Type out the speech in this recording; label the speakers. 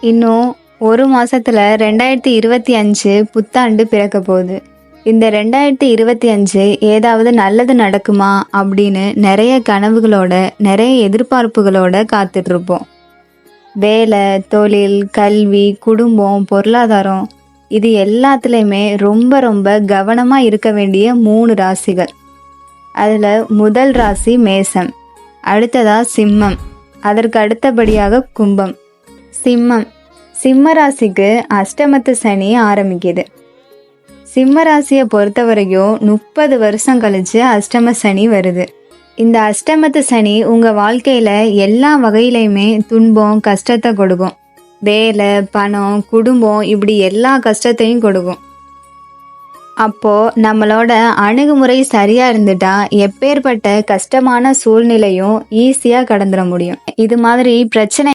Speaker 1: இன்னும் ஒரு மாசத்துல 2025 புத்தாண்டு பிறக்க போகுது. இந்த 2025 ஏதாவது நல்லது நடக்குமா அப்படின்னு நிறைய கனவுகளோட, நிறைய எதிர்பார்ப்புகளோட காத்துட்டு இருப்போம். வேலை, தொழில், கல்வி, குடும்பம், பொருளாதாரம் இது எல்லாத்துலேயுமே ரொம்ப ரொம்ப கவனமா இருக்க வேண்டிய 3 ராசிகள். அதுல முதல் ராசி மேசம், அடுத்ததா சிம்மம், அதற்கு அடுத்தபடியாக கும்பம். சிம்ம ராசிக்கு அஷ்டமத்து சனி ஆரம்பிக்குது. சிம்ம ராசியை பொறுத்த வரைக்கும் 30 வருஷம் கழிச்சு அஷ்டம சனி வருது. இந்த அஷ்டமத்து சனி உங்க வாழ்க்கையில எல்லா வகையிலையுமே துன்பம், கஷ்டத்தை கொடுக்கும். வேலை, பணம், குடும்பம் இப்படி எல்லா கஷ்டத்தையும் கொடுக்கும். அப்போ நம்மளோட அணுகுமுறை சரியா இருந்துட்டா எப்பேற்பட்ட கஷ்டமான சூழ்நிலையும் ஈஸியா கடந்துட முடியும். இது மாதிரி பிரச்சனை